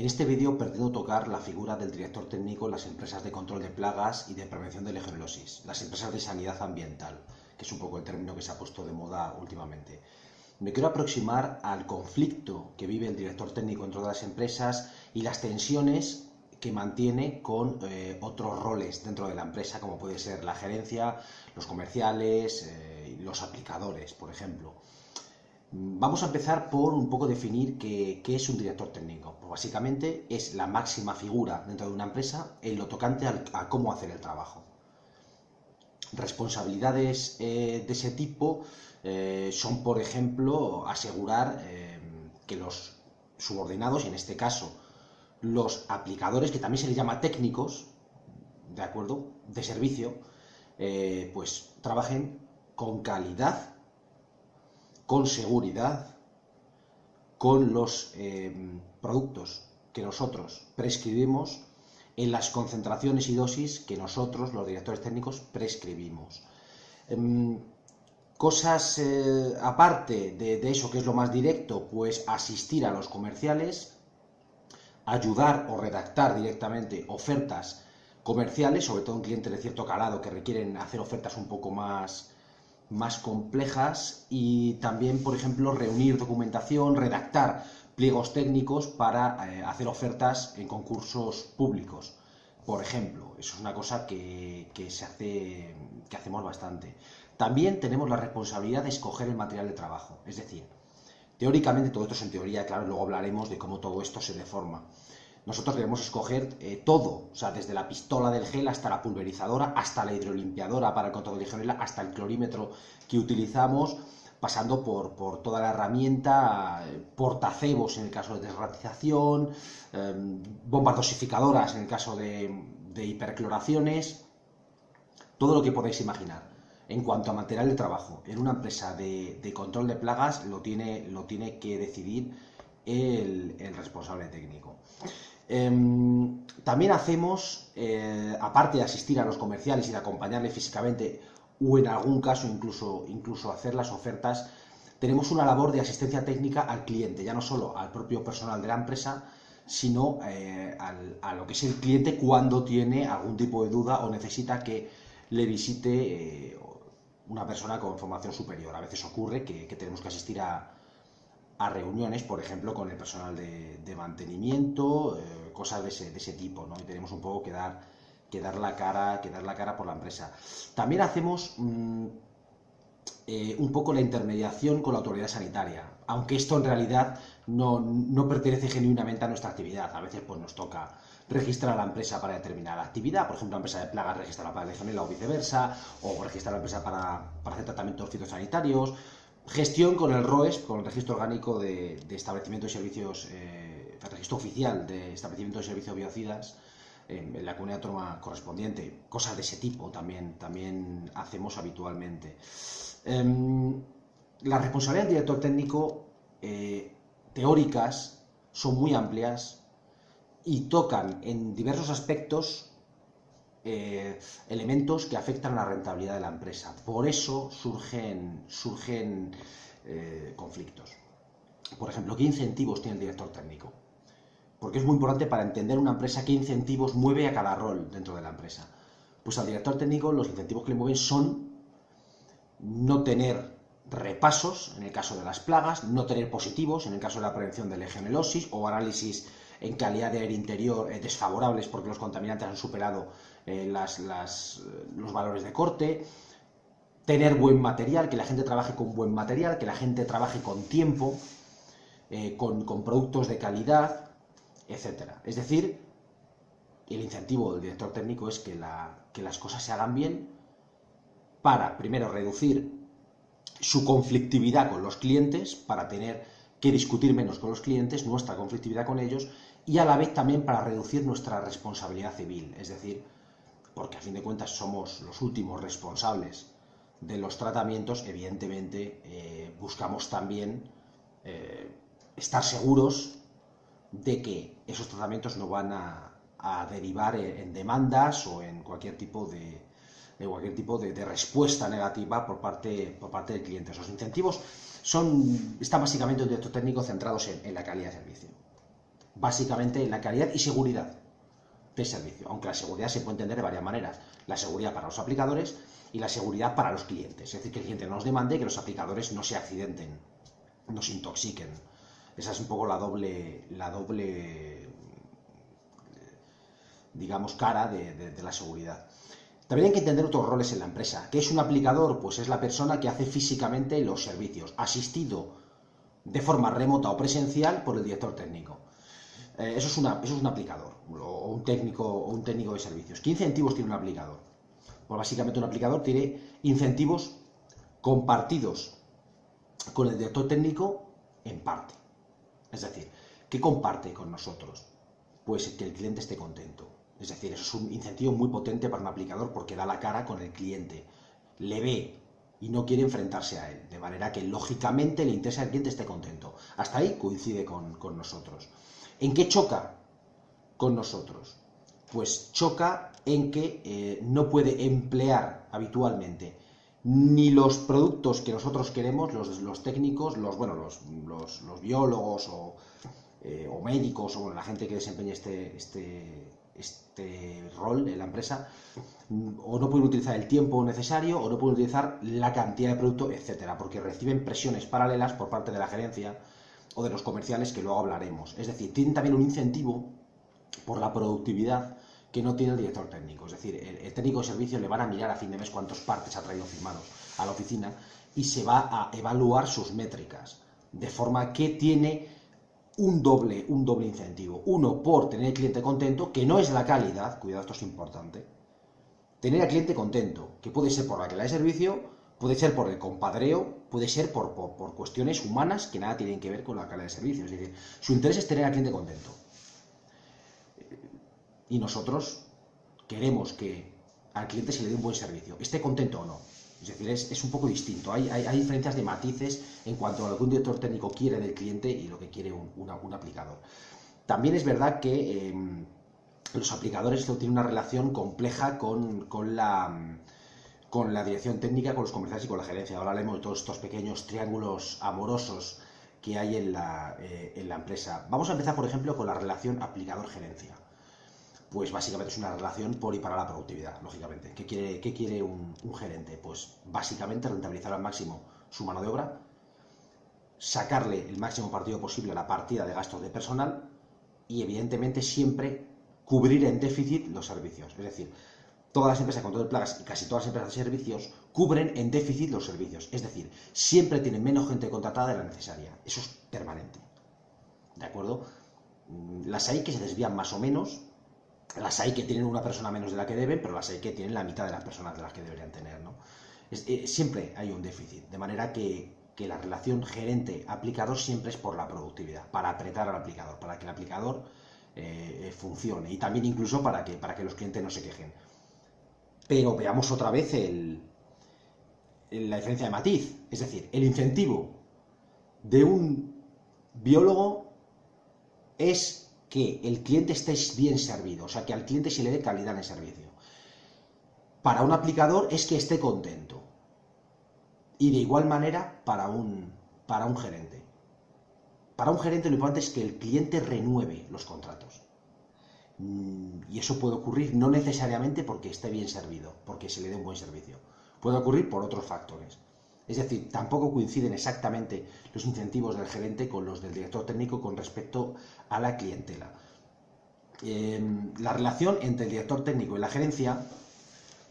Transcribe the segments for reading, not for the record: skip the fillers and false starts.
En este vídeo pretendo tocar la figura del director técnico en las empresas de control de plagas y de prevención de legionelosis, las empresas de sanidad ambiental, que es un poco el término que se ha puesto de moda últimamente. Me quiero aproximar al conflicto que vive el director técnico dentro de las empresas y las tensiones que mantiene con otros roles dentro de la empresa, como puede ser la gerencia, los comerciales, los aplicadores, por ejemplo. Vamos a empezar por un poco definir qué es un director técnico. Pues básicamente es la máxima figura dentro de una empresa en lo tocante a cómo hacer el trabajo. Responsabilidades de ese tipo son, por ejemplo, asegurar que los subordinados, y en este caso los aplicadores, que también se les llama técnicos, ¿de acuerdo?, de servicio, pues trabajen con calidad, con seguridad, con los productos que nosotros prescribimos en las concentraciones y dosis que nosotros, los directores técnicos, prescribimos. Cosas aparte de eso, que es lo más directo, pues asistir a los comerciales, ayudar o redactar directamente ofertas comerciales, sobre todo en clientes de cierto calado que requieren hacer ofertas un poco más complejas, y también, por ejemplo, reunir documentación, redactar pliegos técnicos para hacer ofertas en concursos públicos, por ejemplo. Eso es una cosa que hacemos bastante. También tenemos la responsabilidad de escoger el material de trabajo, es decir, teóricamente, todo esto es en teoría, claro, luego hablaremos de cómo todo esto se deforma. Nosotros debemos escoger todo, o sea, desde la pistola del gel hasta la pulverizadora, hasta la hidrolimpiadora para el control de legionela, hasta el clorímetro que utilizamos, pasando por toda la herramienta, portacebos en el caso de desratización, bombas dosificadoras en el caso de hipercloraciones, todo lo que podáis imaginar. En cuanto a material de trabajo, en una empresa de control de plagas lo tiene que decidir el responsable técnico. También hacemos, aparte de asistir a los comerciales y de acompañarles físicamente, o en algún caso incluso hacer las ofertas, tenemos una labor de asistencia técnica al cliente, ya no solo al propio personal de la empresa, sino a lo que es el cliente cuando tiene algún tipo de duda o necesita que le visite una persona con formación superior. A veces ocurre que tenemos que asistir a reuniones, por ejemplo, con el personal de mantenimiento, cosas de ese tipo, ¿no? Y tenemos un poco que dar la cara por la empresa. También hacemos un poco la intermediación con la autoridad sanitaria, aunque esto en realidad no pertenece genuinamente a nuestra actividad. A veces pues nos toca registrar a la empresa para determinada actividad, por ejemplo, la empresa de plagas registrarla para legionela o viceversa, o registrar a la empresa para hacer tratamientos fitosanitarios. Gestión con el ROES, con el registro orgánico de establecimientos y servicios, el registro oficial de establecimientos y servicios biocidas en la comunidad autónoma correspondiente. Cosas de ese tipo también hacemos habitualmente. Las responsabilidades del director técnico teóricas son muy amplias y tocan en diversos aspectos elementos que afectan a la rentabilidad de la empresa. Por eso surgen conflictos. Por ejemplo, ¿qué incentivos tiene el director técnico? Porque es muy importante para entender una empresa qué incentivos mueve a cada rol dentro de la empresa. Pues al director técnico los incentivos que le mueven son no tener repasos en el caso de las plagas, no tener positivos en el caso de la prevención de legionelosis o análisis en calidad de aire interior desfavorables porque los contaminantes han superado los valores de corte, tener buen material, que la gente trabaje con buen material, que la gente trabaje con tiempo, con productos de calidad, etc. Es decir, el incentivo del director técnico es que las cosas se hagan bien para, primero, reducir su conflictividad con los clientes, para tener que discutir menos con los clientes, nuestra conflictividad con ellos, y a la vez también para reducir nuestra responsabilidad civil, es decir, porque a fin de cuentas somos los últimos responsables de los tratamientos. Evidentemente buscamos también estar seguros de que esos tratamientos no van a derivar en demandas o en cualquier tipo de respuesta negativa por parte del cliente. Esos incentivos están básicamente en un director técnico centrados en la calidad de servicio. básicamente en la calidad y seguridad del servicio, aunque la seguridad se puede entender de varias maneras: la seguridad para los aplicadores y la seguridad para los clientes, es decir, que el cliente no nos demande, que los aplicadores no se accidenten, no se intoxiquen. Esa es un poco la doble digamos, cara de la seguridad. También hay que entender otros roles en la empresa. ¿Qué es un aplicador? Pues es la persona que hace físicamente los servicios, asistido de forma remota o presencial por el director técnico. Eso es un aplicador o un técnico de servicios. ¿Qué incentivos tiene un aplicador? Pues básicamente un aplicador tiene incentivos compartidos con el director técnico en parte. Es decir, ¿qué comparte con nosotros? Pues que el cliente esté contento. Es decir, eso es un incentivo muy potente para un aplicador porque da la cara con el cliente, le ve y no quiere enfrentarse a él, de manera que lógicamente le interesa que el cliente esté contento. Hasta ahí coincide con nosotros. ¿En qué choca con nosotros? Pues choca en que no puede emplear habitualmente ni los productos que nosotros queremos, los técnicos, los biólogos o médicos, o la gente que desempeña este rol en la empresa, o no pueden utilizar el tiempo necesario, o no pueden utilizar la cantidad de producto, etcétera, porque reciben presiones paralelas por parte de la gerencia o de los comerciales, que luego hablaremos. Es decir, tienen también un incentivo por la productividad que no tiene el director técnico. Es decir, el técnico de servicio le van a mirar a fin de mes cuántos partes ha traído firmados a la oficina y se va a evaluar sus métricas, de forma que tiene un doble incentivo. Uno, por tener el cliente contento, que no es la calidad, cuidado, esto es importante. Tener al cliente contento, que puede ser por la calidad de servicio, puede ser por el compadreo, puede ser por cuestiones humanas que nada tienen que ver con la calidad de servicio. Es decir, su interés es tener al cliente contento. Y nosotros queremos que al cliente se le dé un buen servicio, esté contento o no. Es decir, es un poco distinto. Hay diferencias de matices en cuanto a lo que un director técnico quiere del cliente y lo que quiere un aplicador. También es verdad que los aplicadores tienen una relación compleja con la dirección técnica, con los comerciales y con la gerencia. Ahora hablemos de todos estos pequeños triángulos amorosos que hay en la empresa. Vamos a empezar, por ejemplo, con la relación aplicador-gerencia. Pues básicamente es una relación por y para la productividad, lógicamente. ¿Qué quiere un gerente? Pues básicamente rentabilizar al máximo su mano de obra, sacarle el máximo partido posible a la partida de gastos de personal y, evidentemente, siempre cubrir en déficit los servicios. Es decir, todas las empresas con todo el plagas y casi todas las empresas de servicios cubren en déficit los servicios. Es decir, siempre tienen menos gente contratada de la necesaria. Eso es permanente. ¿De acuerdo? Las hay que se desvían más o menos. Las hay que tienen una persona menos de la que deben, pero las hay que tienen la mitad de las personas de las que deberían tener, ¿no? Siempre hay un déficit, de manera que la relación gerente-aplicador siempre es por la productividad, para apretar al aplicador, para que el aplicador funcione y también incluso para que los clientes no se quejen. Pero veamos otra vez la diferencia de matiz, es decir, el incentivo de un biólogo es que el cliente esté bien servido, o sea, que al cliente se le dé calidad en el servicio. Para un aplicador es que esté contento. Y de igual manera para un gerente. Para un gerente lo importante es que el cliente renueve los contratos. Y eso puede ocurrir no necesariamente porque esté bien servido, porque se le dé un buen servicio. Puede ocurrir por otros factores. Es decir, tampoco coinciden exactamente los incentivos del gerente con los del director técnico con respecto a la clientela. La relación entre el director técnico y la gerencia,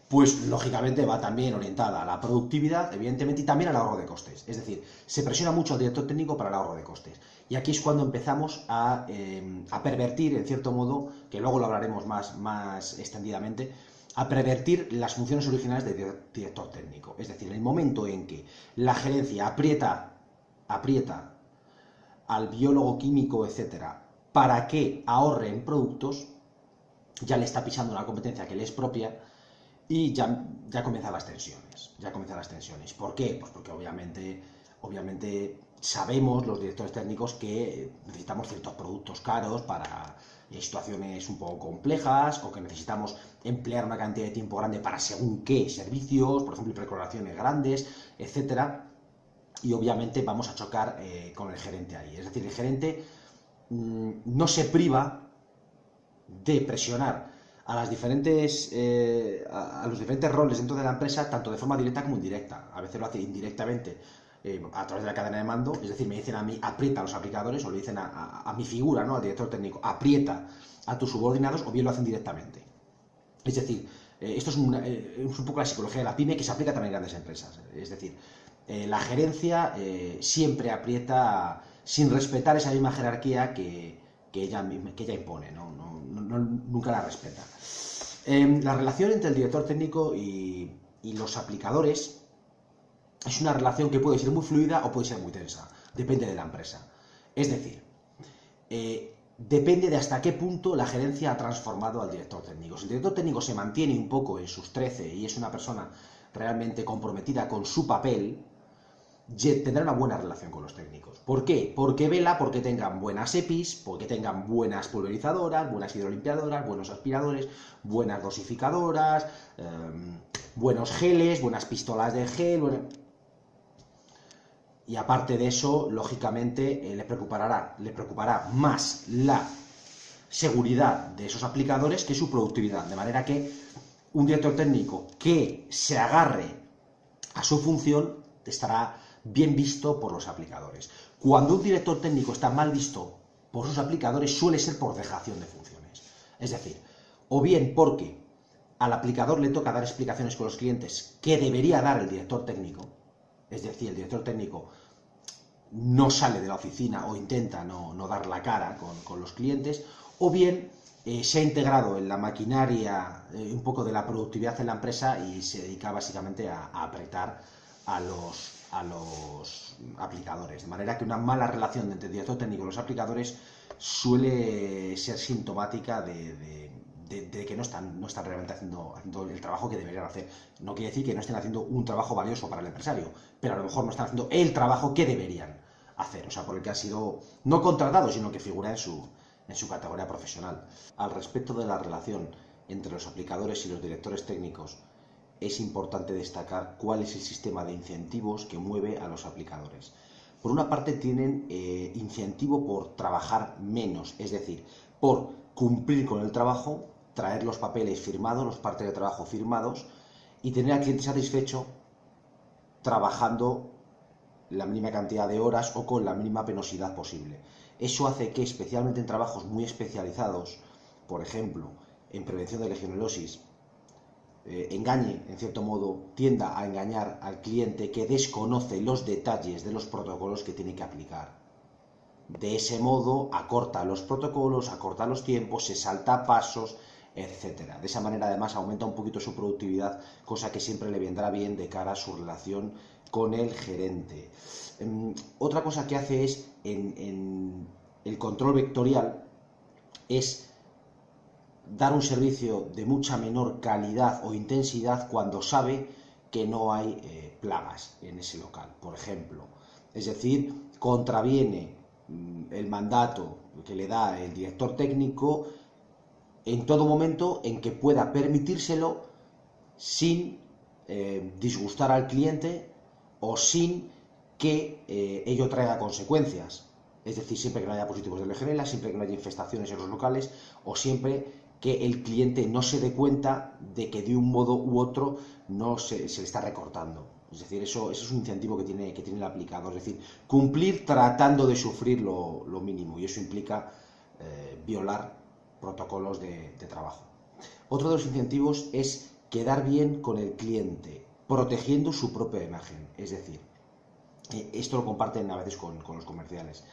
pues lógicamente va también orientada a la productividad, evidentemente, y también al ahorro de costes. Es decir, se presiona mucho al director técnico para el ahorro de costes. Y aquí es cuando empezamos a pervertir, en cierto modo, que luego lo hablaremos más extendidamente, a pervertir las funciones originales del director técnico. Es decir, en el momento en que la gerencia aprieta al biólogo químico, etcétera, para que ahorre en productos, ya le está pisando una competencia que le es propia y ya comienzan las tensiones. ¿Por qué? Pues porque obviamente sabemos los directores técnicos que necesitamos ciertos productos caros para situaciones un poco complejas, o que necesitamos emplear una cantidad de tiempo grande para según qué servicios, por ejemplo, precoloraciones grandes, etcétera. Y obviamente vamos a chocar con el gerente ahí. Es decir, el gerente no se priva de presionar a los diferentes roles dentro de la empresa, tanto de forma directa como indirecta. A veces lo hace indirectamente a través de la cadena de mando, es decir, me dicen a mí, aprieta a los aplicadores, o le dicen a mi figura, ¿no?, al director técnico, aprieta a tus subordinados, o bien lo hacen directamente. Es decir, esto es un poco la psicología de la pyme, que se aplica también en grandes empresas. Es decir, la gerencia siempre aprieta sin respetar esa misma jerarquía que ella impone, ¿no? Nunca la respeta. La relación entre el director técnico y los aplicadores es una relación que puede ser muy fluida o puede ser muy tensa, depende de la empresa. Es decir, depende de hasta qué punto la gerencia ha transformado al director técnico. Si el director técnico se mantiene un poco en sus 13 y es una persona realmente comprometida con su papel, tendrá una buena relación con los técnicos. ¿Por qué? Porque vela porque tengan buenas EPIs, porque tengan buenas pulverizadoras, buenas hidrolimpiadoras, buenos aspiradores, buenas dosificadoras, buenos geles, buenas pistolas de gel. Y aparte de eso, lógicamente, le preocupará más la seguridad de esos aplicadores que su productividad. De manera que un director técnico que se agarre a su función estará bien visto por los aplicadores. Cuando un director técnico está mal visto por sus aplicadores, suele ser por dejación de funciones. Es decir, o bien porque al aplicador le toca dar explicaciones con los clientes que debería dar el director técnico, es decir, el director técnico no sale de la oficina o intenta no dar la cara con los clientes, o bien se ha integrado en la maquinaria un poco de la productividad en la empresa y se dedica básicamente a apretar a los aplicadores. De manera que una mala relación entre el director técnico y los aplicadores suele ser sintomática de que no están realmente haciendo el trabajo que deberían hacer. No quiere decir que no estén haciendo un trabajo valioso para el empresario, pero a lo mejor no están haciendo el trabajo que deberían hacer, o sea, por el que han sido no contratados, sino que figura en su categoría profesional. Al respecto de la relación entre los aplicadores y los directores técnicos, es importante destacar cuál es el sistema de incentivos que mueve a los aplicadores. Por una parte, tienen incentivo por trabajar menos, es decir, por cumplir con el trabajo, traer los papeles firmados, los partes de trabajo firmados y tener al cliente satisfecho trabajando la mínima cantidad de horas o con la mínima penosidad posible. Eso hace que, especialmente en trabajos muy especializados, por ejemplo, en prevención de legionelosis, engañe, en cierto modo, tienda a engañar al cliente que desconoce los detalles de los protocolos que tiene que aplicar. De ese modo, acorta los protocolos, acorta los tiempos, se salta pasos, etcétera. De esa manera, además, aumenta un poquito su productividad, cosa que siempre le vendrá bien de cara a su relación con el gerente. Otra cosa que hace es, en el control vectorial, es dar un servicio de mucha menor calidad o intensidad cuando sabe que no hay plagas en ese local, por ejemplo. Es decir, contraviene el mandato que le da el director técnico en todo momento en que pueda permitírselo sin disgustar al cliente o sin que ello traiga consecuencias. Es decir, siempre que no haya positivos de legionela, siempre que no haya infestaciones en los locales o siempre que el cliente no se dé cuenta de que de un modo u otro no se le está recortando. Es decir, eso es un incentivo que tiene el aplicador. Es decir, cumplir tratando de sufrir lo mínimo, y eso implica violar protocolos de trabajo. Otro de los incentivos es quedar bien con el cliente, protegiendo su propia imagen. Es decir, esto lo comparten a veces con los comerciales.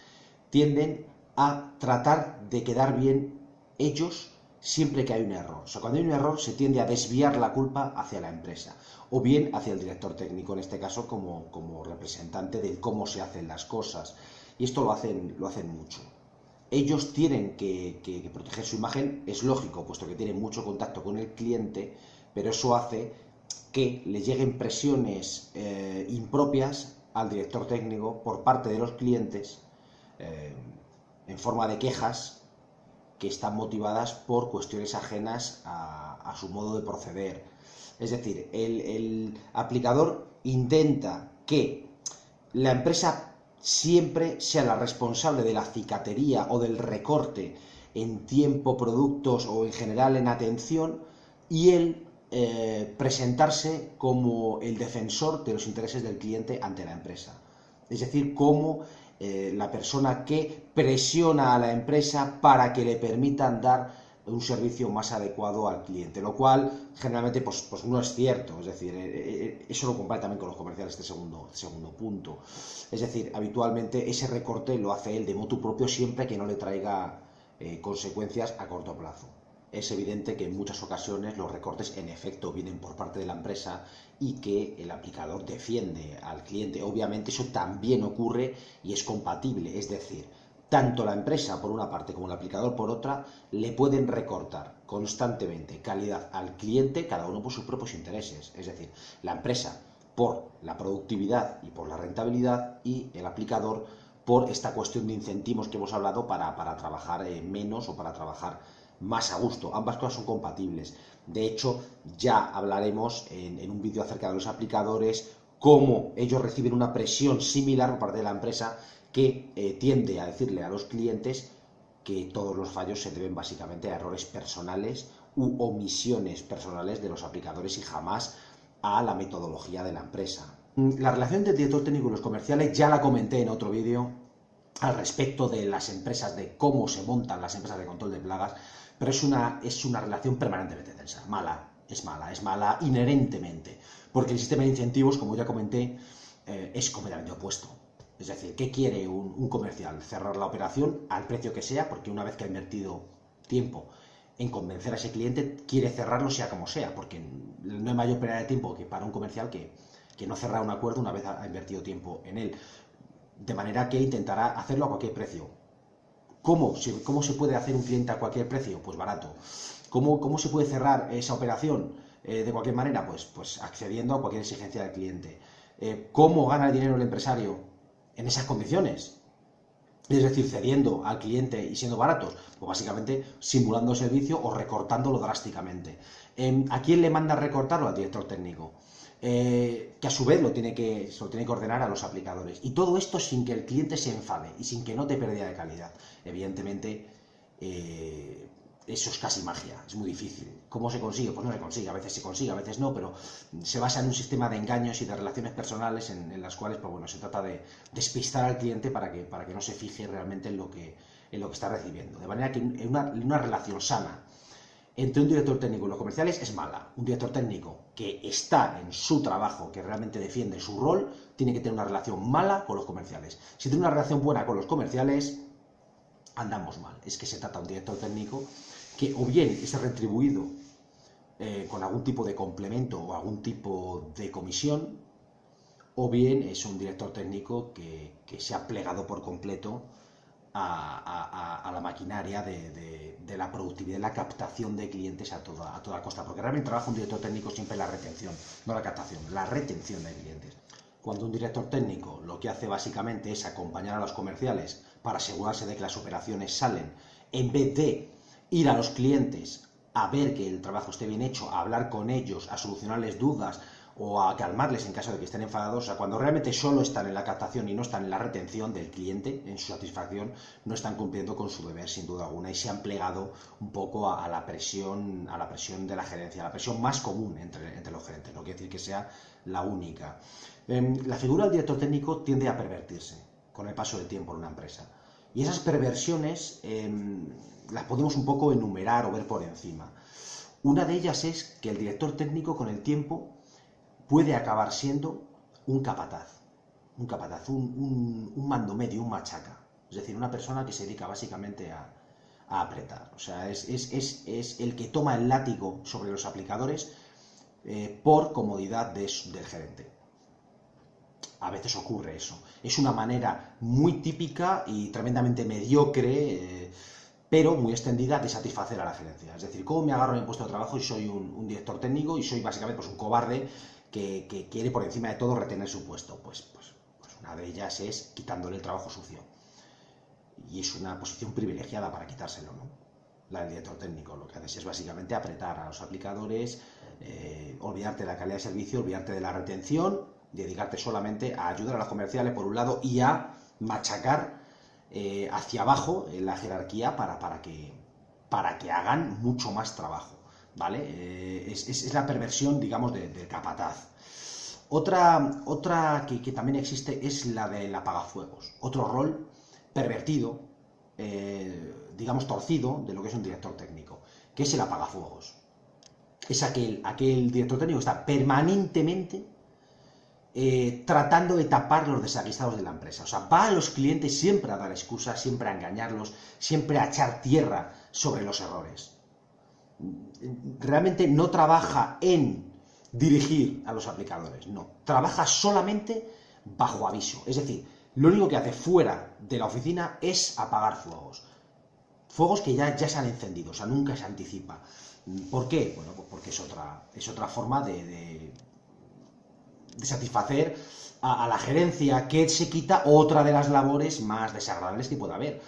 Tienden a tratar de quedar bien ellos siempre que hay un error. O sea, cuando hay un error se tiende a desviar la culpa hacia la empresa o bien hacia el director técnico, en este caso como representante de cómo se hacen las cosas. Y esto lo hacen mucho. Ellos tienen que proteger su imagen, es lógico, puesto que tienen mucho contacto con el cliente, pero eso hace que le lleguen presiones impropias al director técnico por parte de los clientes en forma de quejas que están motivadas por cuestiones ajenas a su modo de proceder. Es decir, el aplicador intenta que la empresa siempre sea la responsable de la cicatería o del recorte en tiempo, productos o en general en atención, y él presentarse como el defensor de los intereses del cliente ante la empresa. Es decir, como la persona que presiona a la empresa para que le permitan dar un servicio más adecuado al cliente, lo cual generalmente pues no es cierto. Es decir, eso lo compara también con los comerciales, este segundo punto. Es decir, habitualmente ese recorte lo hace él de motu propio siempre que no le traiga consecuencias a corto plazo. Es evidente que en muchas ocasiones los recortes en efecto vienen por parte de la empresa y que el aplicador defiende al cliente. Obviamente eso también ocurre y es compatible, es decir, tanto la empresa por una parte como el aplicador por otra le pueden recortar constantemente calidad al cliente, cada uno por sus propios intereses. Es decir, la empresa por la productividad y por la rentabilidad, y el aplicador por esta cuestión de incentivos que hemos hablado para trabajar menos o para trabajar más a gusto. Ambas cosas son compatibles. De hecho, ya hablaremos en un vídeo acerca de los aplicadores, cómo ellos reciben una presión similar por parte de la empresa que tiende a decirle a los clientes que todos los fallos se deben básicamente a errores personales u omisiones personales de los aplicadores y jamás a la metodología de la empresa. La relación entre el director técnico y los comerciales ya la comenté en otro vídeo al respecto de las empresas, de cómo se montan las empresas de control de plagas, pero es una relación permanentemente tensa, es mala inherentemente, porque el sistema de incentivos, como ya comenté, es completamente opuesto. Es decir, ¿qué quiere un comercial? Cerrar la operación al precio que sea, porque una vez que ha invertido tiempo en convencer a ese cliente, quiere cerrarlo sea como sea, porque no hay mayor pérdida de tiempo que para un comercial que no cerrar un acuerdo una vez ha invertido tiempo en él. De manera que intentará hacerlo a cualquier precio. ¿Cómo se puede hacer un cliente a cualquier precio? Pues barato. ¿Cómo se puede cerrar esa operación de cualquier manera? Pues accediendo a cualquier exigencia del cliente. ¿Cómo gana el dinero el empresario en esas condiciones? Es decir, cediendo al cliente y siendo baratos, pues básicamente simulando servicio o recortándolo drásticamente. ¿A quién le manda recortarlo? Al director técnico. Que a su vez se lo tiene que ordenar a los aplicadores. Y todo esto sin que el cliente se enfade y sin que note pérdida de calidad. Evidentemente, eso es casi magia, es muy difícil. ¿Cómo se consigue? Pues no se consigue, a veces se consigue, a veces no, pero se basa en un sistema de engaños y de relaciones personales en las cuales, pues bueno, se trata de despistar al cliente para que no se fije realmente en lo que está recibiendo. De manera que una relación sana entre un director técnico y los comerciales es mala. Un director técnico que está en su trabajo, que realmente defiende su rol, tiene que tener una relación mala con los comerciales. Si tiene una relación buena con los comerciales, andamos mal. Es que se trata de un director técnico que o bien es retribuido con algún tipo de complemento o algún tipo de comisión, o bien es un director técnico que se ha plegado por completo a la maquinaria de la productividad, la captación de clientes a toda costa, porque realmente trabaja un director técnico siempre la retención, no la captación, la retención de clientes. Cuando un director técnico lo que hace básicamente es acompañar a los comerciales para asegurarse de que las operaciones salen, en vez de ir a los clientes a ver que el trabajo esté bien hecho, a hablar con ellos, a solucionarles dudas o a calmarles en caso de que estén enfadados. O sea, cuando realmente solo están en la captación y no están en la retención del cliente, en su satisfacción, no están cumpliendo con su deber sin duda alguna y se han plegado un poco a la presión de la gerencia, a la presión más común entre los gerentes, no quiere decir que sea la única. La figura del director técnico tiende a pervertirse con el paso del tiempo en una empresa. Y esas perversiones las podemos un poco enumerar o ver por encima. Una de ellas es que el director técnico con el tiempo puede acabar siendo un capataz, un mando medio, un machaca. Es decir, una persona que se dedica básicamente a apretar. O sea, es el que toma el látigo sobre los aplicadores por comodidad del gerente. A veces ocurre eso. Es una manera muy típica y tremendamente mediocre, pero muy extendida, de satisfacer a la gerencia. Es decir, ¿cómo me agarro en mi puesto de trabajo y soy un director técnico y soy básicamente pues, un cobarde que quiere por encima de todo retener su puesto? Pues una de ellas es quitándole el trabajo sucio. Y es una posición privilegiada para quitárselo, ¿no? La del director técnico. Lo que haces es básicamente apretar a los aplicadores, olvidarte de la calidad de servicio, olvidarte de la retención, dedicarte solamente a ayudar a los comerciales por un lado y a machacar hacia abajo en la jerarquía para que hagan mucho más trabajo, ¿vale? Es la perversión, digamos, del capataz. Otra que también existe es la del apagafuegos, otro rol pervertido, digamos torcido, de lo que es un director técnico, que es el apagafuegos. Es aquel director técnico que está permanentemente tratando de tapar los desaguisados de la empresa. O sea, va a los clientes siempre a dar excusas, siempre a engañarlos, siempre a echar tierra sobre los errores. Realmente no trabaja en dirigir a los aplicadores, no. Trabaja solamente bajo aviso. Es decir, lo único que hace fuera de la oficina es apagar fuegos. Fuegos que ya se han encendido, o sea, nunca se anticipa. ¿Por qué? Bueno, pues porque es otra forma de satisfacer a la gerencia, que se quita otra de las labores más desagradables que pueda haber.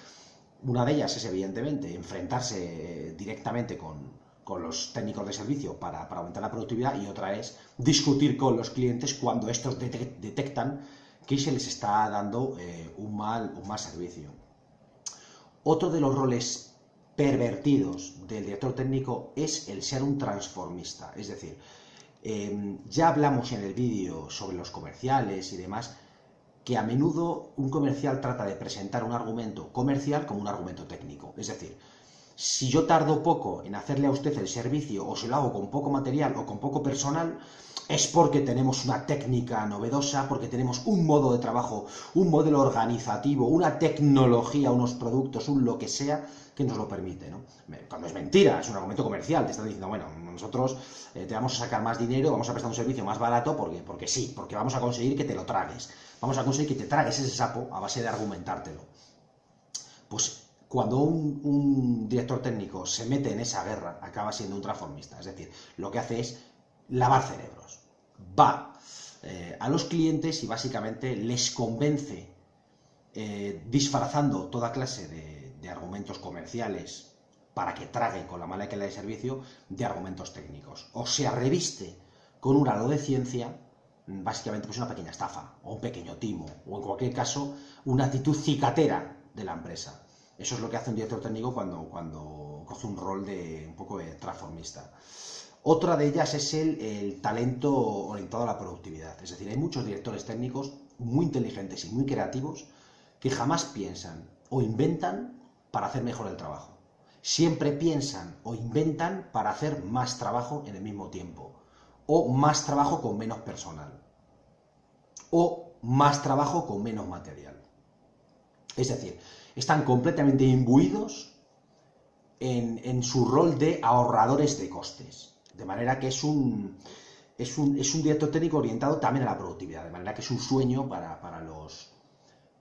Una de ellas es, evidentemente, enfrentarse directamente con los técnicos de servicio para aumentar la productividad, y otra es discutir con los clientes cuando estos detectan que se les está dando un mal servicio. Otro de los roles pervertidos del director técnico es el ser un transformista, es decir, ya hablamos en el vídeo sobre los comerciales y demás, que a menudo un comercial trata de presentar un argumento comercial como un argumento técnico. Es decir, si yo tardo poco en hacerle a usted el servicio, o se lo hago con poco material o con poco personal, es porque tenemos una técnica novedosa, porque tenemos un modo de trabajo, un modelo organizativo, una tecnología, unos productos, un lo que sea, que nos lo permite, ¿no? Cuando es mentira, es un argumento comercial, te están diciendo, bueno, nosotros te vamos a sacar más dinero, vamos a prestar un servicio más barato porque sí, porque vamos a conseguir que te lo tragues, vamos a conseguir que te tragues ese sapo a base de argumentártelo. Pues cuando un director técnico se mete en esa guerra, acaba siendo un transformista, es decir, lo que hace es lavar cerebros, va a los clientes y básicamente les convence disfrazando toda clase de argumentos comerciales para que traguen con la mala calidad de servicio de argumentos técnicos. O se reviste con un halo de ciencia, básicamente pues una pequeña estafa, o un pequeño timo, o en cualquier caso una actitud cicatera de la empresa. Eso es lo que hace un director técnico cuando coge un rol de un poco de transformista. Otra de ellas es el talento orientado a la productividad. Es decir, hay muchos directores técnicos muy inteligentes y muy creativos que jamás piensan o inventan para hacer mejor el trabajo. Siempre piensan o inventan para hacer más trabajo en el mismo tiempo, o más trabajo con menos personal, o más trabajo con menos material. Es decir, están completamente imbuidos en su rol de ahorradores de costes. De manera que es un director técnico orientado también a la productividad, de manera que es un sueño para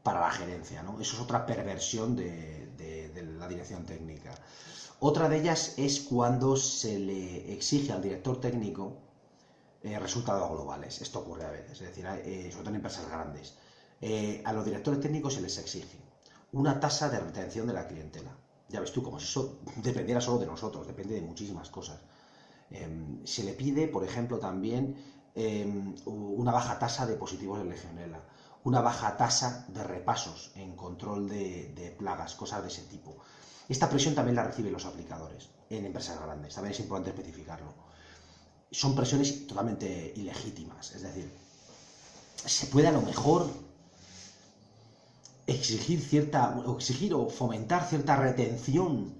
la gerencia, ¿no? Eso es otra perversión de la dirección técnica. Otra de ellas es cuando se le exige al director técnico resultados globales. Esto ocurre a veces, es decir, sobre todo en empresas grandes. A los directores técnicos se les exige una tasa de retención de la clientela. Ya ves tú, como si eso dependiera solo de nosotros, depende de muchísimas cosas. Se le pide, por ejemplo, también una baja tasa de positivos de Legionela, una baja tasa de repasos en control de plagas, cosas de ese tipo. Esta presión también la reciben los aplicadores en empresas grandes, también es importante especificarlo. Son presiones totalmente ilegítimas, es decir, se puede a lo mejor exigir o fomentar cierta retención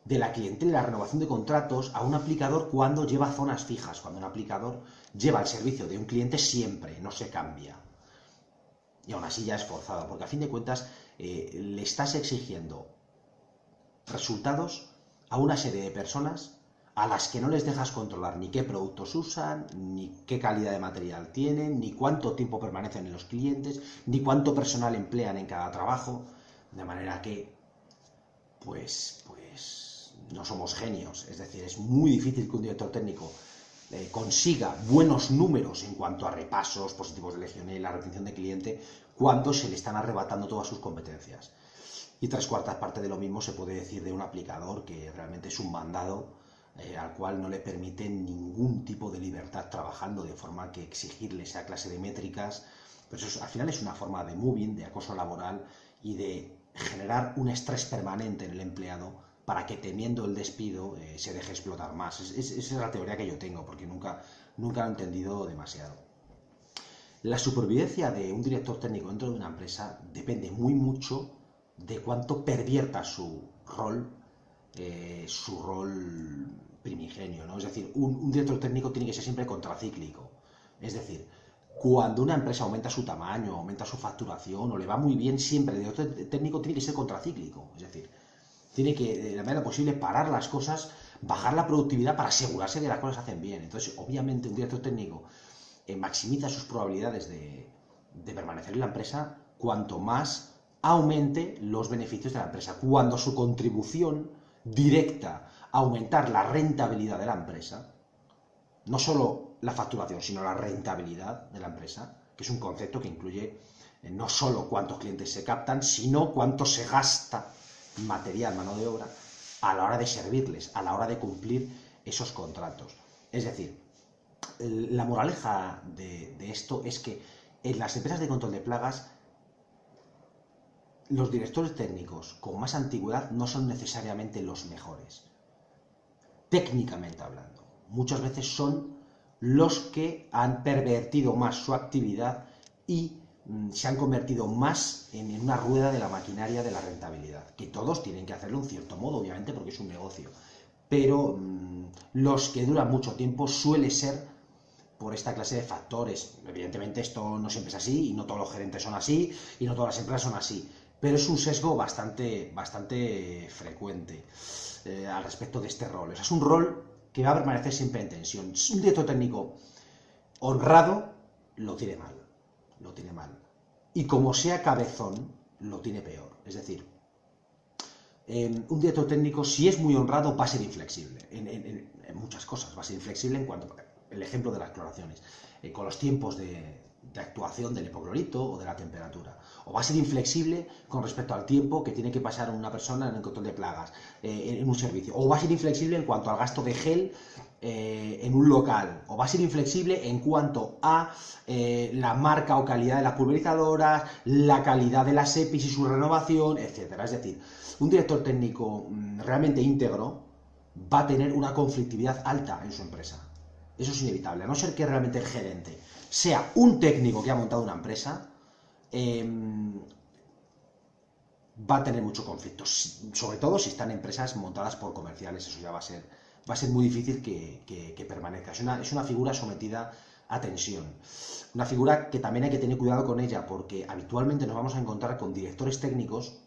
de la clientela y la renovación de contratos a un aplicador cuando lleva zonas fijas, cuando un aplicador lleva el servicio de un cliente siempre, no se cambia. Y aún así ya es forzado, porque a fin de cuentas le estás exigiendo resultados a una serie de personas a las que no les dejas controlar ni qué productos usan, ni qué calidad de material tienen, ni cuánto tiempo permanecen en los clientes, ni cuánto personal emplean en cada trabajo, de manera que pues no somos genios. Es decir, es muy difícil que un director técnico consiga buenos números en cuanto a repasos, positivos de Legionela, retención de cliente, cuando se le están arrebatando todas sus competencias. Y 3/4 partes de lo mismo se puede decir de un aplicador que realmente es un mandado al cual no le permite ningún tipo de libertad trabajando, de forma que exigirle esa clase de métricas Pero eso al final es una forma de mobbing, de acoso laboral y de generar un estrés permanente en el empleado para que temiendo el despido se deje explotar más. Esa es la teoría que yo tengo, porque nunca lo he entendido demasiado. La supervivencia de un director técnico dentro de una empresa depende muy mucho de cuánto pervierta su rol primigenio, ¿no? Es decir, un director técnico tiene que ser siempre contracíclico. Es decir, cuando una empresa aumenta su tamaño, aumenta su facturación o le va muy bien, siempre el director técnico tiene que ser contracíclico. Es decir, tiene que, de la manera posible, parar las cosas, bajar la productividad para asegurarse de que las cosas se hacen bien. Entonces, obviamente, un director técnico maximiza sus probabilidades de permanecer en la empresa cuanto más aumente los beneficios de la empresa. Cuando su contribución directa a aumentar la rentabilidad de la empresa, no solo la facturación, sino la rentabilidad de la empresa, que es un concepto que incluye no solo cuántos clientes se captan, sino cuánto se gasta material, mano de obra, a la hora de servirles, a la hora de cumplir esos contratos. Es decir, la moraleja de esto es que en las empresas de control de plagas los directores técnicos con más antigüedad no son necesariamente los mejores, técnicamente hablando. Muchas veces son los que han pervertido más su actividad y se han convertido más en una rueda de la maquinaria de la rentabilidad, que todos tienen que hacerlo en cierto modo, obviamente, porque es un negocio, pero los que duran mucho tiempo suele ser por esta clase de factores. Evidentemente esto no siempre es así, y no todos los gerentes son así, y no todas las empresas son así, pero es un sesgo bastante frecuente al respecto de este rol. O sea, es un rol que va a permanecer siempre en tensión. Un director técnico honrado lo tiene mal. Y como sea cabezón, lo tiene peor. Es decir, un director técnico, si es muy honrado, va a ser inflexible en muchas cosas. Va a ser inflexible en cuanto el ejemplo de las cloraciones, con los tiempos de actuación del hipoclorito o de la temperatura. O va a ser inflexible con respecto al tiempo que tiene que pasar una persona en el control de plagas, en un servicio. O va a ser inflexible en cuanto al gasto de gel en un local. O va a ser inflexible en cuanto a la marca o calidad de las pulverizadoras, la calidad de las EPIs y su renovación, etcétera. Es decir, un director técnico realmente íntegro va a tener una conflictividad alta en su empresa. Eso es inevitable, a no ser que realmente el gerente sea un técnico que ha montado una empresa, va a tener mucho conflicto, sobre todo si están empresas montadas por comerciales. Eso ya va a ser muy difícil que permanezca. Es una figura sometida a tensión, una figura que también hay que tener cuidado con ella, porque habitualmente nos vamos a encontrar con directores técnicos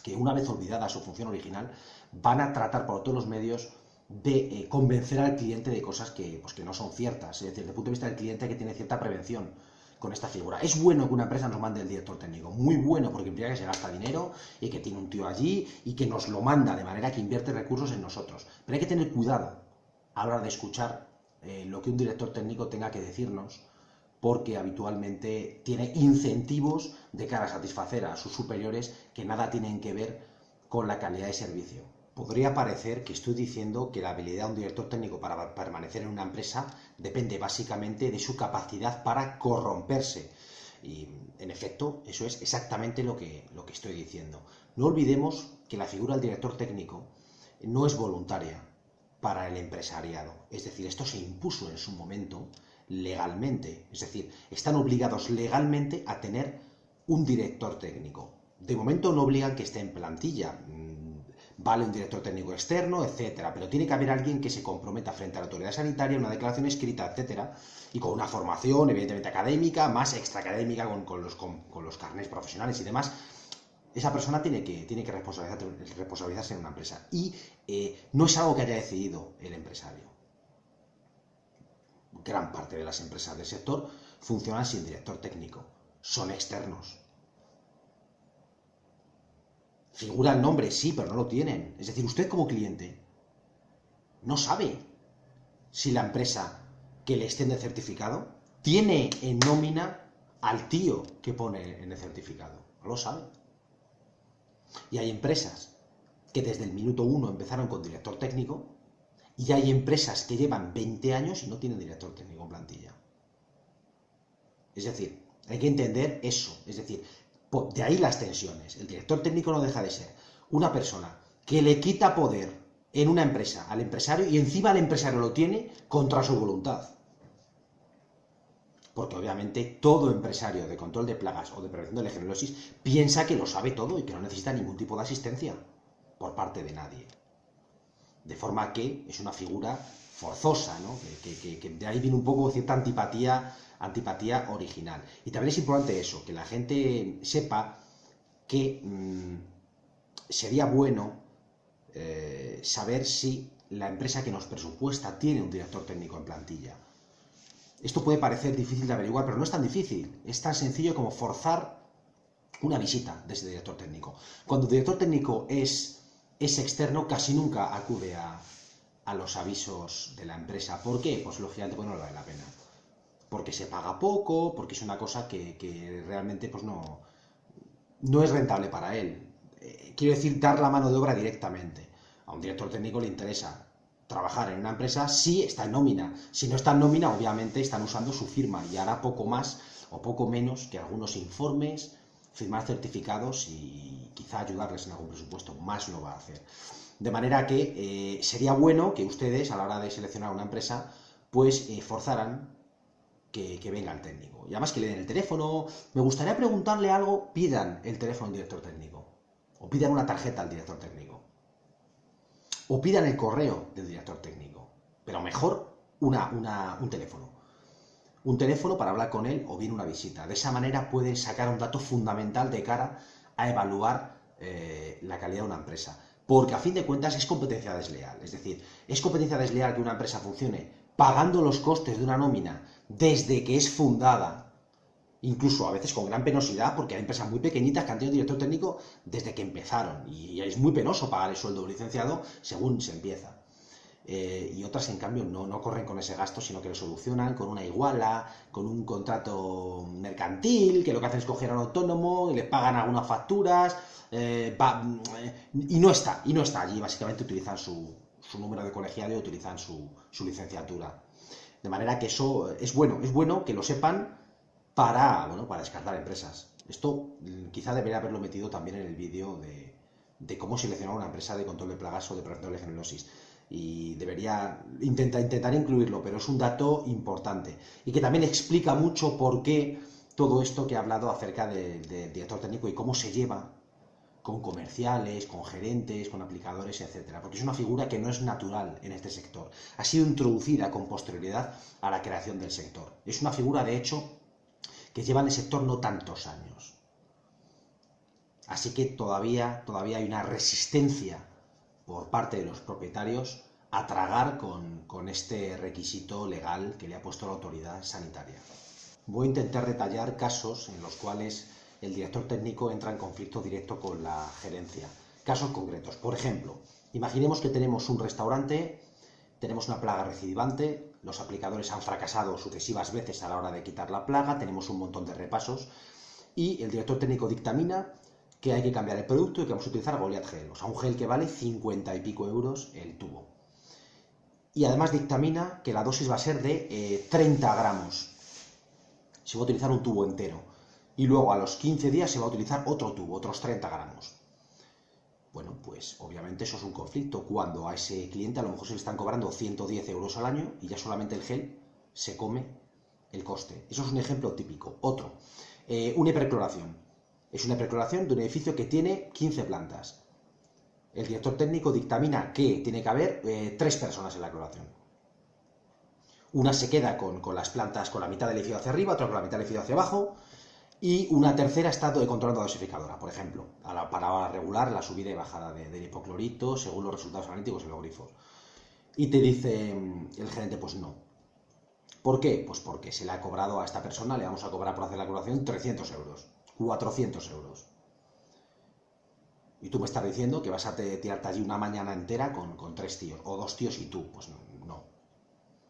que, una vez olvidada su función original, van a tratar por todos los medios de convencer al cliente de cosas que no son ciertas. Es decir, desde el punto de vista del cliente, que tiene cierta prevención con esta figura. Es bueno que una empresa nos mande el director técnico, muy bueno, porque implica que se gasta dinero y que tiene un tío allí y que nos lo manda, de manera que invierte recursos en nosotros. Pero hay que tener cuidado a la hora de escuchar lo que un director técnico tenga que decirnos, porque habitualmente tiene incentivos de cara a satisfacer a sus superiores que nada tienen que ver con la calidad de servicio. Podría parecer que estoy diciendo que la habilidad de un director técnico para permanecer en una empresa depende básicamente de su capacidad para corromperse. Y, en efecto, eso es exactamente lo que estoy diciendo. No olvidemos que la figura del director técnico no es voluntaria para el empresariado. Es decir, esto se impuso en su momento legalmente. Es decir, están obligados legalmente a tener un director técnico. De momento no obligan que esté en plantilla. Vale un director técnico externo, etcétera, pero tiene que haber alguien que se comprometa frente a la autoridad sanitaria, una declaración escrita, etcétera, y con una formación evidentemente académica, más extraacadémica, con los carnés profesionales y demás. Esa persona tiene que responsabilizarse en una empresa, y no es algo que haya decidido el empresario. Gran parte de las empresas del sector funcionan sin director técnico, son externos. Figura el nombre, sí, pero no lo tienen. Es decir, usted como cliente no sabe si la empresa que le extiende el certificado tiene en nómina al tío que pone en el certificado. No lo sabe. Y hay empresas que desde el minuto 1 empezaron con director técnico, y hay empresas que llevan 20 años y no tienen director técnico en plantilla. Es decir, Hay que entender eso, es decir, de ahí las tensiones. El director técnico no deja de ser una persona que le quita poder en una empresa al empresario y encima el empresario lo tiene contra su voluntad. Porque obviamente todo empresario de control de plagas o de prevención de legionellosis piensa que lo sabe todo y que no necesita ningún tipo de asistencia por parte de nadie. De forma que es una figura forzosa, ¿no? Que de ahí viene un poco cierta antipatía original. Y también es importante eso, que la gente sepa que sería bueno saber si la empresa que nos presupuesta tiene un director técnico en plantilla. Esto puede parecer difícil de averiguar, pero no es tan difícil. Es tan sencillo como forzar una visita de ese director técnico. Cuando el director técnico es externo, casi nunca acude a los avisos de la empresa. ¿Por qué? Pues lógicamente pues no le vale la pena. Porque se paga poco, porque es una cosa que realmente pues no es rentable para él. Quiero decir, dar la mano de obra directamente. A un director técnico le interesa trabajar en una empresa si está en nómina. Si no está en nómina, obviamente están usando su firma y hará poco más o poco menos que algunos informes, firmar certificados y quizá ayudarles en algún presupuesto. Más lo va a hacer. De manera que sería bueno que ustedes, a la hora de seleccionar una empresa, pues forzaran que venga el técnico. Y además que le den el teléfono. Me gustaría preguntarle algo, pidan el teléfono al director técnico. O pidan una tarjeta al director técnico. O pidan el correo del director técnico. Pero mejor un teléfono. Un teléfono para hablar con él o bien una visita. De esa manera pueden sacar un dato fundamental de cara a evaluar la calidad de una empresa. Porque a fin de cuentas es competencia desleal. Es decir, es competencia desleal que una empresa funcione pagando los costes de una nómina desde que es fundada, incluso a veces con gran penosidad, porque hay empresas muy pequeñitas que han tenido director técnico desde que empezaron, y es muy penoso pagar el sueldo de un licenciado según se empieza. Y otras, en cambio, no corren con ese gasto, sino que lo solucionan con una iguala, con un contrato mercantil, que lo que hacen es coger a un autónomo, y le pagan algunas facturas, y no está allí, básicamente utilizan su número de colegiado y utilizan su licenciatura. De manera que eso es bueno que lo sepan para descartar empresas. Esto quizá debería haberlo metido también en el vídeo de cómo seleccionar una empresa de control de plagas o de prevención de legionellosis. Y debería intentar incluirlo, pero es un dato importante. Y que también explica mucho por qué todo esto que he hablado acerca del director técnico y cómo se lleva con comerciales, con gerentes, con aplicadores, etcétera, porque es una figura que no es natural en este sector. Ha sido introducida con posterioridad a la creación del sector. Es una figura, de hecho, que lleva en el sector no tantos años. Así que todavía hay una resistencia por parte de los propietarios a tragar con este requisito legal que le ha puesto la autoridad sanitaria. Voy a intentar detallar casos en los cuales el director técnico entra en conflicto directo con la gerencia. Casos concretos. Por ejemplo, imaginemos que tenemos un restaurante, tenemos una plaga recidivante, los aplicadores han fracasado sucesivas veces a la hora de quitar la plaga, tenemos un montón de repasos y el director técnico dictamina que hay que cambiar el producto y que vamos a utilizar Goliath Gel, o sea, un gel que vale 50 y pico euros el tubo. Y además dictamina que la dosis va a ser de 30 gramos. Se va a utilizar un tubo entero. Y luego a los 15 días se va a utilizar otro tubo, otros 30 gramos. Bueno, pues obviamente eso es un conflicto, cuando a ese cliente a lo mejor se le están cobrando 110 euros al año y ya solamente el gel se come el coste. Eso es un ejemplo típico. Otro, una hipercloración. Es una hipercloración de un edificio que tiene 15 plantas. El director técnico dictamina que tiene que haber 3 personas en la cloración. Una se queda con las plantas con la mitad del edificio hacia arriba, otra con la mitad del edificio hacia abajo, y una tercera está controlando la dosificadora, por ejemplo, para regular la subida y bajada del hipoclorito según los resultados analíticos y los grifos. Y te dice el gerente, pues no. ¿Por qué? Pues porque se le ha cobrado a esta persona, le vamos a cobrar por hacer la cloración 300 euros, 400 euros. Y tú me estás diciendo que vas a tirarte allí una mañana entera con 3 tíos, o 2 tíos y tú. Pues no.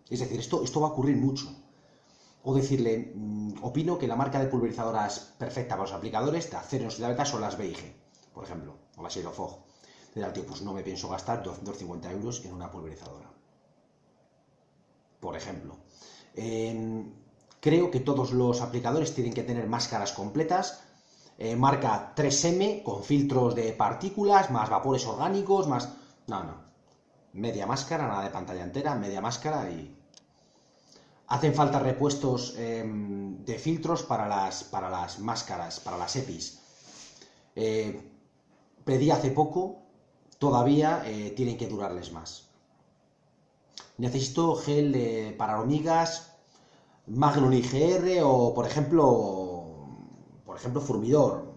Es decir, esto va a ocurrir mucho. O decirle, opino que la marca de pulverizadoras perfecta para los aplicadores de acero inoxidable de beta son las BIG, por ejemplo, o las Aerofog. Le da el tío, pues no me pienso gastar 250 euros en una pulverizadora. Por ejemplo. Creo que todos los aplicadores tienen que tener máscaras completas, marca 3M, con filtros de partículas, más vapores orgánicos, más... No, no. Media máscara, nada de pantalla entera, media máscara y... Hacen falta repuestos de filtros para las máscaras, para las EPIs. Pedí hace poco, todavía tienen que durarles más. Necesito gel para hormigas, Magnum IGR o, por ejemplo, Furmidor.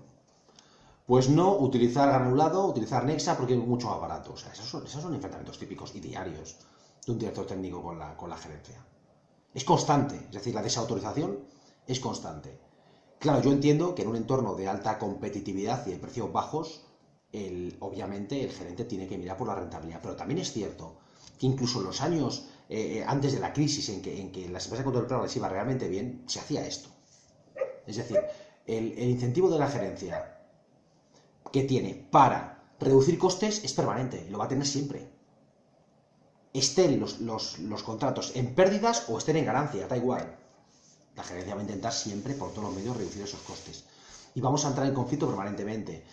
Pues no utilizar granulado, utilizar Nexa porque es mucho más barato. O sea, esos son enfrentamientos típicos y diarios de un director técnico con la gerencia. Es constante, es decir, la desautorización es constante. Claro, yo entiendo que en un entorno de alta competitividad y de precios bajos, obviamente el gerente tiene que mirar por la rentabilidad, pero también es cierto que incluso en los años antes de la crisis en que las empresas de control de plaga les iba realmente bien, se hacía esto. Es decir, el incentivo de la gerencia que tiene para reducir costes es permanente y lo va a tener siempre. Estén los contratos en pérdidas o estén en ganancia, da igual. La gerencia va a intentar siempre, por todos los medios, reducir esos costes. Y vamos a entrar en conflicto permanentemente.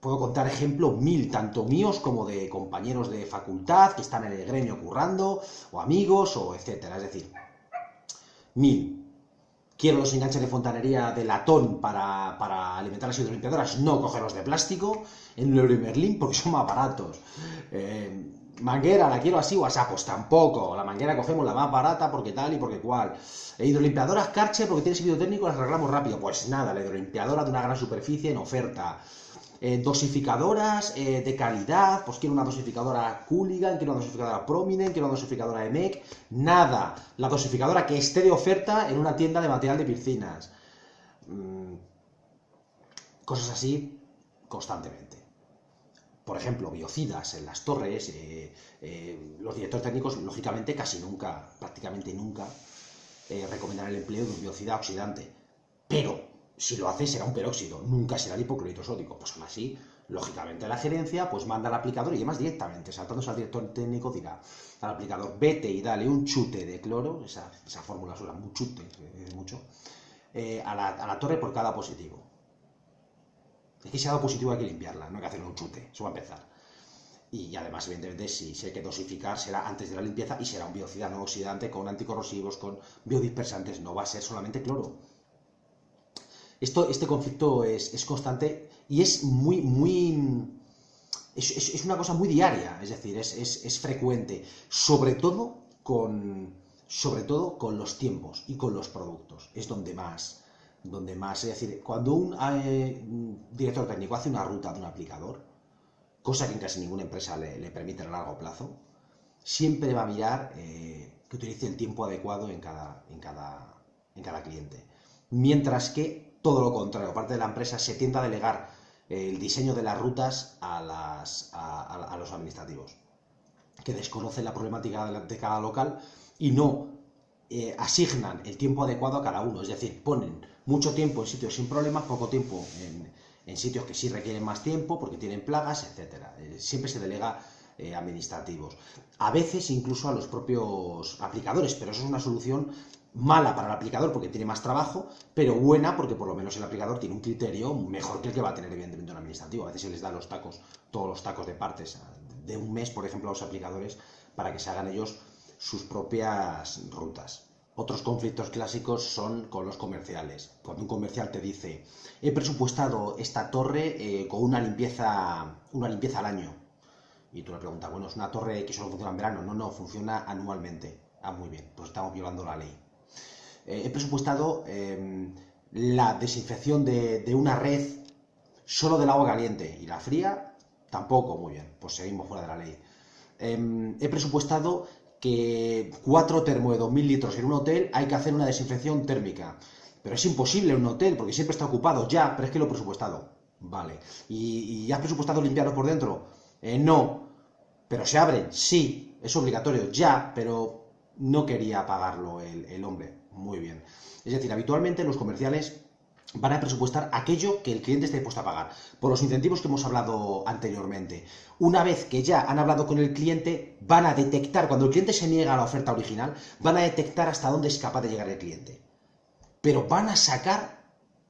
Puedo contar ejemplos tanto míos como de compañeros de facultad que están en el gremio currando, o amigos, o etcétera. Es decir, 1000. Quiero los enganches de fontanería de latón para alimentar las hidrolimpiadoras, no cogerlos de plástico en Leroy Merlin porque son más baratos. Manguera, la quiero así o así, pues tampoco. La manguera cogemos la más barata porque tal y porque cual. Hidrolimpiadoras Karcher porque tiene servicio técnico, las arreglamos rápido. Pues nada, la hidrolimpiadora de una gran superficie en oferta. Dosificadoras de calidad, pues quiero una dosificadora Culligan, quiero una dosificadora Prominent, quiero una dosificadora EMEC, nada, la dosificadora que esté de oferta en una tienda de material de piscinas. Cosas así constantemente. Por ejemplo, biocidas en las torres, los directores técnicos, lógicamente, casi nunca, prácticamente nunca, recomendarán el empleo de un biocida oxidante. Pero si lo hace será un peróxido, nunca será el hipoclorito sódico. Pues aún así, lógicamente la gerencia pues manda al aplicador y además directamente, saltándose al director técnico, dirá al aplicador, vete y dale un chute de cloro, esa fórmula suena un chute, es mucho, a la torre por cada positivo. Es que si ha dado positivo hay que limpiarla, no hay que hacerle un chute, eso va a empezar. Y además, evidentemente, si hay que dosificar, será antes de la limpieza y será un biocida no oxidante con anticorrosivos, con biodispersantes, no va a ser solamente cloro. Este conflicto es constante y es es una cosa muy diaria, es decir, es frecuente, sobre todo con los tiempos y con los productos, es donde más, es decir, cuando un director técnico hace una ruta de un aplicador, cosa que en casi ninguna empresa le permite a largo plazo, siempre va a mirar que utilice el tiempo adecuado en cada cliente, mientras que todo lo contrario, parte de la empresa se tiende a delegar el diseño de las rutas a los administrativos, que desconocen la problemática de cada local y no asignan el tiempo adecuado a cada uno, es decir, ponen mucho tiempo en sitios sin problemas, poco tiempo en sitios que sí requieren más tiempo porque tienen plagas, etcétera. Siempre se delega administrativos. A veces incluso a los propios aplicadores, pero eso es una solución mala para el aplicador porque tiene más trabajo, pero buena porque por lo menos el aplicador tiene un criterio mejor que el que va a tener evidentemente un administrativo. A veces se les da todos los tacos de partes de un mes, por ejemplo, a los aplicadores para que se hagan ellos sus propias rutas. Otros conflictos clásicos son con los comerciales. Cuando un comercial te dice, he presupuestado esta torre con una limpieza al año. Y tú le preguntas, bueno, ¿es una torre que solo funciona en verano? No, funciona anualmente. Ah, muy bien, pues estamos violando la ley. He presupuestado la desinfección de una red solo del agua caliente y la fría tampoco, muy bien, pues seguimos fuera de la ley. He presupuestado que 4 termos de 2000 litros en un hotel hay que hacer una desinfección térmica, pero es imposible en un hotel porque siempre está ocupado, ya, pero es que lo he presupuestado, vale. ¿Y has presupuestado limpiarlo por dentro? No, pero se abren, sí, es obligatorio, ya, pero no quería pagarlo el hombre. Muy bien. Es decir, habitualmente los comerciales van a presupuestar aquello que el cliente esté dispuesto a pagar, por los incentivos que hemos hablado anteriormente. Una vez que ya han hablado con el cliente, van a detectar, cuando el cliente se niega a la oferta original, van a detectar hasta dónde es capaz de llegar el cliente. Pero van a sacar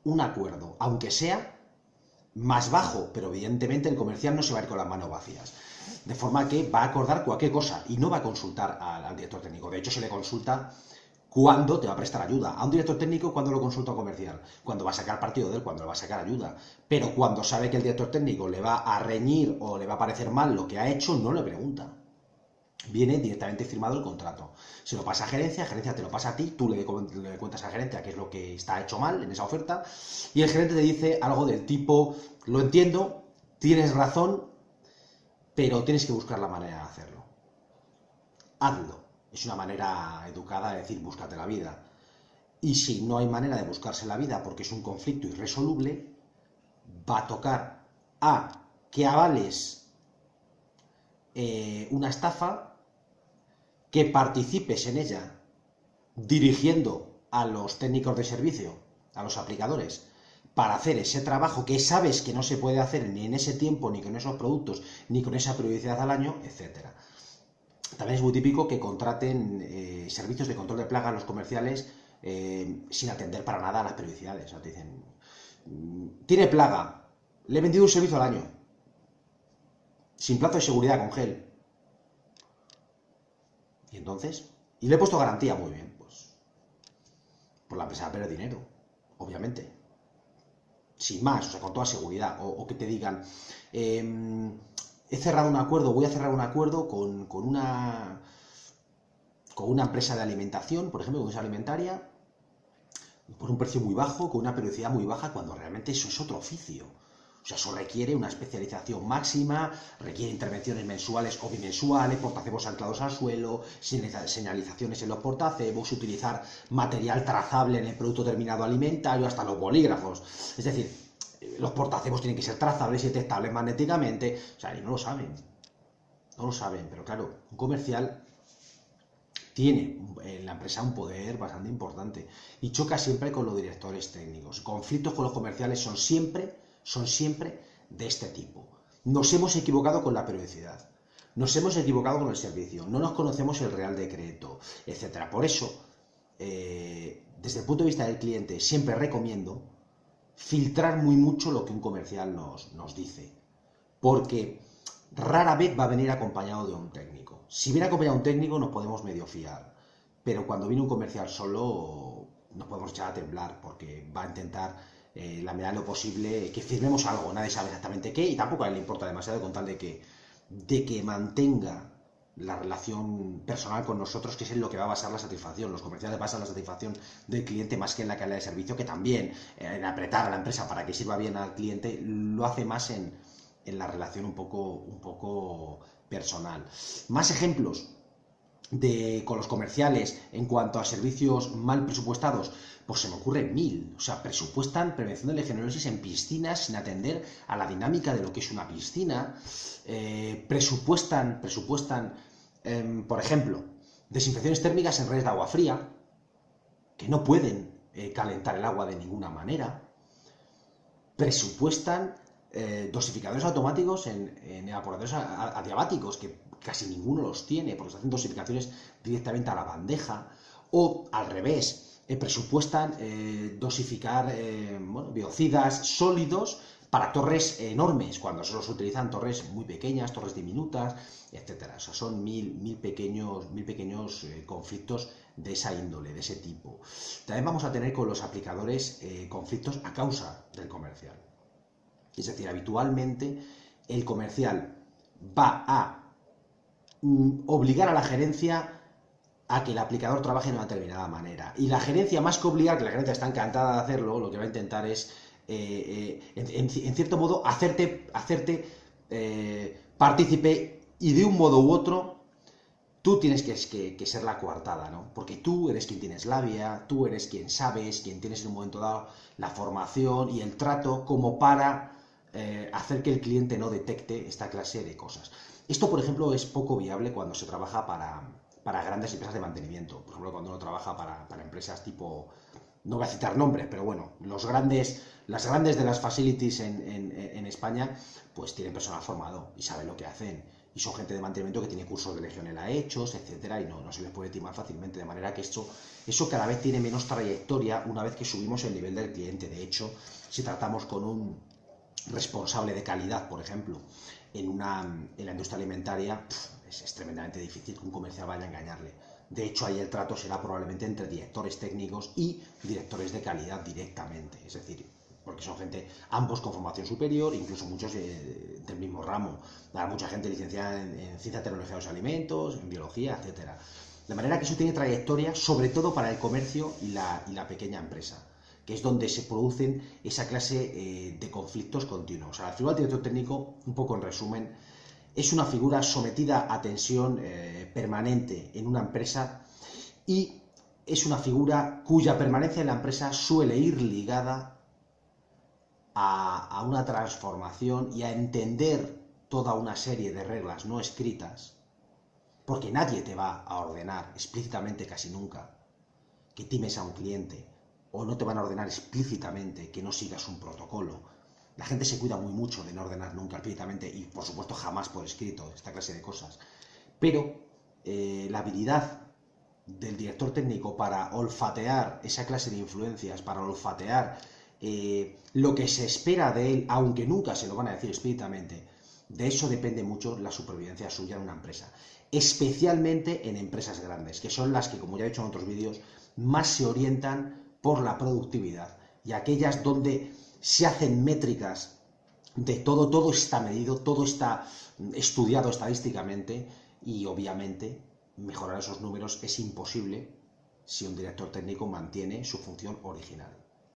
un acuerdo, aunque sea más bajo, pero evidentemente el comercial no se va a ir con las manos vacías. De forma que va a acordar cualquier cosa y no va a consultar al director técnico. De hecho, se le consulta cuándo te va a prestar ayuda. A un director técnico, cuando lo consulta a un comercial, cuando va a sacar partido de él, cuando le va a sacar ayuda. Pero cuando sabe que el director técnico le va a reñir o le va a parecer mal lo que ha hecho, no le pregunta. Viene directamente firmado el contrato. Se lo pasa a gerencia te lo pasa a ti, tú le cuentas a gerencia qué es lo que está hecho mal en esa oferta, y el gerente te dice algo del tipo, lo entiendo, tienes razón, pero tienes que buscar la manera de hacerlo. Hazlo. Es una manera educada de decir, búscate la vida. Y si no hay manera de buscarse la vida porque es un conflicto irresoluble, va a tocar a que avales una estafa, que participes en ella dirigiendo a los técnicos de servicio, a los aplicadores, para hacer ese trabajo que sabes que no se puede hacer ni en ese tiempo, ni con esos productos, ni con esa periodicidad al año, etcétera. También es muy típico que contraten servicios de control de plagas los comerciales sin atender para nada a las periodicidades. O sea, te dicen, tiene plaga, le he vendido un servicio al año, sin plazo de seguridad, con gel. Y entonces, y le he puesto garantía, muy bien, pues la empresa va a perder dinero, obviamente. Sin más, o sea, con toda seguridad. O que te digan, he cerrado un acuerdo, voy a cerrar un acuerdo con una empresa de alimentación, por ejemplo, con una alimentaria, por un precio muy bajo, con una periodicidad muy baja, cuando realmente eso es otro oficio. O sea, eso requiere una especialización máxima, requiere intervenciones mensuales o bimensuales, portacebos anclados al suelo, señalizaciones en los portacebos, utilizar material trazable en el producto terminado alimentario, hasta los bolígrafos. Es decir, los portacebos tienen que ser trazables y detectables magnéticamente. O sea, y no lo saben. No lo saben, pero claro, un comercial tiene en la empresa un poder bastante importante y choca siempre con los directores técnicos. Conflictos con los comerciales son siempre de este tipo. Nos hemos equivocado con la periodicidad, nos hemos equivocado con el servicio, no nos conocemos el Real Decreto, etcétera. Por eso, desde el punto de vista del cliente, siempre recomiendo filtrar muy mucho lo que un comercial nos dice, porque rara vez va a venir acompañado de un técnico. Si viene acompañado de un técnico nos podemos medio fiar, pero cuando viene un comercial solo nos podemos echar a temblar porque va a intentar la medida de lo posible que firmemos algo, nadie sabe exactamente qué y tampoco a él le importa demasiado con tal de que mantenga la relación personal con nosotros, que es en lo que va a basar la satisfacción. Los comerciales basan la satisfacción del cliente más que en la calidad de servicio, que también en apretar a la empresa para que sirva bien al cliente, lo hace más en la relación un poco personal. Más ejemplos con los comerciales en cuanto a servicios mal presupuestados, pues se me ocurren mil. O sea, presupuestan prevención de legionellosis en piscinas sin atender a la dinámica de lo que es una piscina. Presupuestan, por ejemplo, desinfecciones térmicas en redes de agua fría, que no pueden calentar el agua de ninguna manera. Presupuestan dosificadores automáticos en evaporadores adiabáticos, que casi ninguno los tiene, porque se hacen dosificaciones directamente a la bandeja, o al revés, presupuestan dosificar biocidas sólidos para torres enormes, cuando solo se utilizan torres muy pequeñas, torres diminutas, etcétera. O sea, son mil pequeños conflictos de esa índole, de ese tipo. También vamos a tener con los aplicadores conflictos a causa del comercial. Es decir, habitualmente el comercial va a obligar a la gerencia a que el aplicador trabaje de una determinada manera. Y la gerencia, más que obligar, que la gerencia está encantada de hacerlo, lo que va a intentar es, en cierto modo, hacerte partícipe, y de un modo u otro tú tienes que ser la coartada, ¿no? Porque tú eres quien tienes labia, tú eres quien sabes, quien tienes en un momento dado la formación y el trato como para hacer que el cliente no detecte esta clase de cosas. Esto, por ejemplo, es poco viable cuando se trabaja para grandes empresas de mantenimiento. Por ejemplo, cuando uno trabaja para empresas tipo no voy a citar nombres, pero bueno, las grandes de las facilities en España, pues tienen personal formado y saben lo que hacen. Y son gente de mantenimiento que tiene cursos de Legionela hechos, etcétera, y no se les puede timar fácilmente. De manera que eso cada vez tiene menos trayectoria una vez que subimos el nivel del cliente. De hecho, si tratamos con un responsable de calidad, por ejemplo, en la industria alimentaria, es tremendamente difícil que un comercial vaya a engañarle. De hecho, ahí el trato será probablemente entre directores técnicos y directores de calidad directamente. Es decir, porque son gente, ambos con formación superior, incluso muchos del mismo ramo. Hay mucha gente licenciada en ciencia, tecnología de los alimentos, en biología, etcétera. De manera que eso tiene trayectoria, sobre todo para el comercio y la pequeña empresa, que es donde se producen esa clase de conflictos continuos. O sea, la figura del director técnico, un poco en resumen, es una figura sometida a tensión permanente en una empresa y es una figura cuya permanencia en la empresa suele ir ligada a una transformación y a entender toda una serie de reglas no escritas, porque nadie te va a ordenar explícitamente casi nunca que times a un cliente, o no te van a ordenar explícitamente que no sigas un protocolo. La gente se cuida muy mucho de no ordenar nunca explícitamente y, por supuesto, jamás por escrito, esta clase de cosas. Pero la habilidad del director técnico para olfatear esa clase de influencias, para olfatear lo que se espera de él, aunque nunca se lo van a decir explícitamente, de eso depende mucho la supervivencia suya en una empresa. Especialmente en empresas grandes, que son las que, como ya he dicho en otros vídeos, más se orientan por la productividad, y aquellas donde se hacen métricas de todo está medido, todo está estudiado estadísticamente, y obviamente mejorar esos números es imposible si un director técnico mantiene su función original.